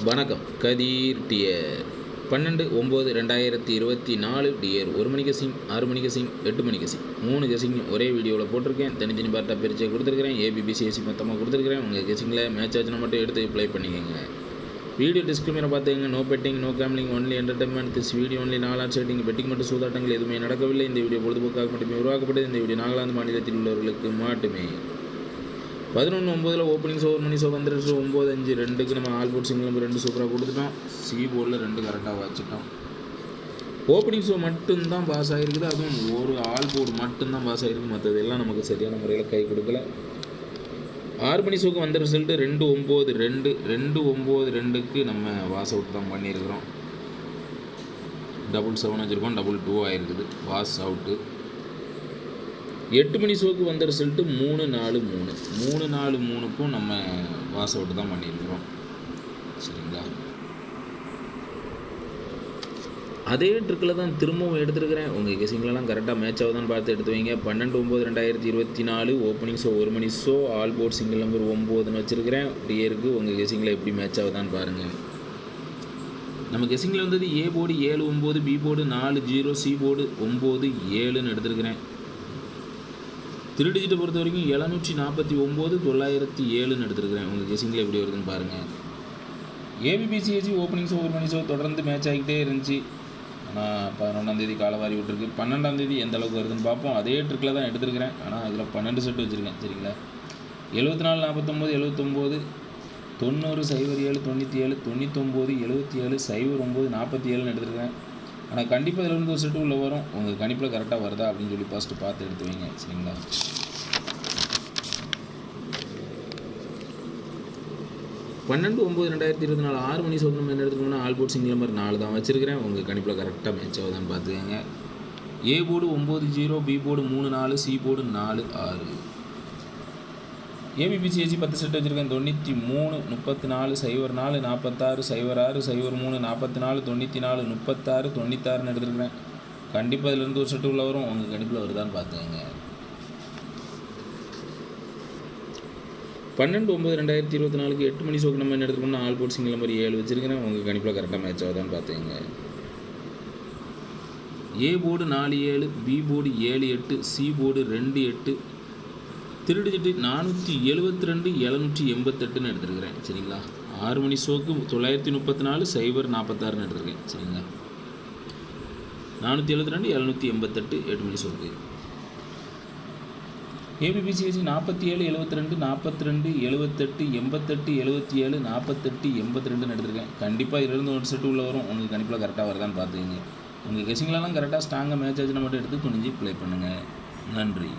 வணக்கம். கதிர் dear 12/9/2024 dear 1 மணி guessing, 6 மணி guessing, 8 மணி guessing 3 guessing ஒரே வீடியோவில் போட்டிருக்கேன். தனித்தனி பார்ட்டாக பிரித்து கொடுத்துருக்கிறேன். ஏபிபிசிஎஸ்சி மொத்தமாக கொடுத்துருக்கிறேன். உங்கள் கெஸிங்கில் மேட்ச் ஆச்சுன்னா மட்டும் எடுத்து ப்ளே பண்ணிக்கோங்க. வீடியோ டிஸ்கிரிப்ஷனை பார்த்துங்க. No betting, no gambling, only entertainment. This video only நாலாட் செட்டிங். பெட்டிங் மட்டும் சூதாட்டங்கள் எதுவுமே நடக்கவில்லை. இந்த வீடியோ பொழுதுபோக்காக மட்டுமே உருவாக்கப்பட்டது. இந்த வீடியோ நாகாலாந்து மாநிலத்தில் உள்ளவர்களுக்கு மட்டுமே. 11/9 ஓப்பனிங் ஷோ 1 மணி ஷோ வந்துருச்சு. 9-5-2க்கு நம்ம ஆல் போர்ட் சிங்கிள் நம்பர் 2 சூப்பராக கொடுத்துட்டோம். சி போர்டில் 2 கரெக்டாக வச்சுட்டோம். ஓப்பனிங் ஷோ மட்டும்தான் பாஸ் ஆகிருக்குது. அதுவும் ஒரு ஆல் போர்டு மட்டும்தான் பாஸ் ஆகிருக்கு. மற்றதெல்லாம் நமக்கு சரியான முறையில் கை கொடுக்கல. 6 மணி ஷோக்கு வந்த ரிசல்ட்டு 2-9-2. 2-9-2க்கு நம்ம வாஸ் அவுட் தான் பண்ணியிருக்கிறோம். 7-7 வச்சுருக்கோம். 2-2 ஆகிருக்குது. Was out. 8 மணி ஷோக்கு வந்த ரிசல்ட்டு 3-4-3. 3-4-3க்கும் நம்ம வாஸ் அவுட்டு தான் பண்ணியிருக்கிறோம். சரிங்களா? அதே ட்ரிக்கில் தான் திரும்பவும் எடுத்துருக்கிறேன். உங்கள் கெஸிங்லலாம் கரெக்டாக மேட்ச் ஆகுதான்னு பார்த்து எடுத்து வைங்க. 12/9/2024 ஓப்பனிங் ஷோ 1 மணி show all board single number 9ன்னு வச்சுருக்கிறேன். டியருக்கு உங்கள் கெஸிங்கில் எப்படி மேட்ச் ஆகுதான்னு பாருங்கள். நம்ம கெஸிங்கில் வந்தது A board 7-9, B board 4-0, C board 9-7ன்னு எடுத்துருக்கிறேன். 3 டிஜிட்டை பொறுத்த வரைக்கும் 749, 907ன்னு எடுத்துருக்கிறேன். உங்கள் கெஸிங்கில் எப்படி வருதுன்னு பாருங்கள். ஏபிபிசிஎஸ்சி ஓப்பனிங் ஷோ 1 மணி ஷோ தொடர்ந்து மேட்ச் ஆகிட்டே இருந்துச்சு. ஆனால் 11ஆம் காலவாரி விட்டுருக்கு. 12ஆம் எந்த அளவுக்கு வருதுன்னு பார்ப்போம். அதே ட்ரிக்கில் தான் எடுத்துருக்கிறேன். ஆனால் இதில் 12 செட்டு வச்சுருக்கேன். சரிங்களா? 74-49, 79, 90, 07, 97, 99, 77, 09, 47ன்னு எடுத்துருக்கேன். ஆனால் கண்டிப்பாக இதில் இருந்து ஒரு செட்டு உள்ள வரும். உங்கள் கணிப்பில் கரெக்டாக வருதா அப்படின்னு சொல்லி ஃபஸ்ட்டு பார்த்து எடுத்து வைங்க. சரிங்களா? பன்னெண்டு 9/2024 6 மணி ஷோக்கு நம்ம என்ன எடுத்துக்கணும்னா ஆல் போர்ட் சிங்கிள் நம்பர் 4 தான் வச்சுருக்கிறேன். உங்கள் கணிப்பில் கரெக்டாக மேட்ச் ஆகுதான்னு பார்த்துக்கங்க. A board 9-0, B board 3-4, C board 4-6. ஏபிபிசிஎஸ்சி 10 செட் வச்சுருக்கேன். 93, 34, 04, 46, 06, 03, 44, 94, 36, 96ன்னு எடுத்துருக்கிறேன். கண்டிப்பாக இதிலேருந்து ஒரு செட்டு உள்ள வரும். உங்கள் கணிப்பில் வருதான்னு பார்த்துக்கங்க. 12/9/2024 8 மணி ஷோக்கு நம்ம என்ன எடுத்துக்கணும்னா ஆல் போர்ட் சிங்கிள் நம்பர் 7 வச்சுருக்கிறேன். உங்கள் கணிப்பில் கரெக்டாக மேட்ச் ஆகுதான்னு பார்த்துக்கங்க. A board 4-7, B board 7-8, C board 2-8, 3 digit 472, 788ன்னு எடுத்துருக்கிறேன். சரிங்களா? 6 மணி ஷோக்கு 934, 046ன்னு எடுத்துருக்கேன். சரிங்களா? 472, 788 8 மணி ஷோக்கு. ஏபிபிசிஎஸ்சி 47, 72, 42, 78, 88, 77, 48, 82ன்னு எடுத்துருக்கேன். கண்டிப்பாக இதிலிருந்து ஒரு செட்டு உள்ள வரும். உங்கள் கணிப்பில் கரெக்டாக வருதான்னு பார்த்துக்கங்க. உங்கள் கெஸிங்லலாம் கரெக்டாக ஸ்ட்ராங்காக மேட்ச் ஆச்சுன்னா மட்டும் எடுத்து துணிஞ்சு ப்ளே பண்ணுங்கள். நன்றி.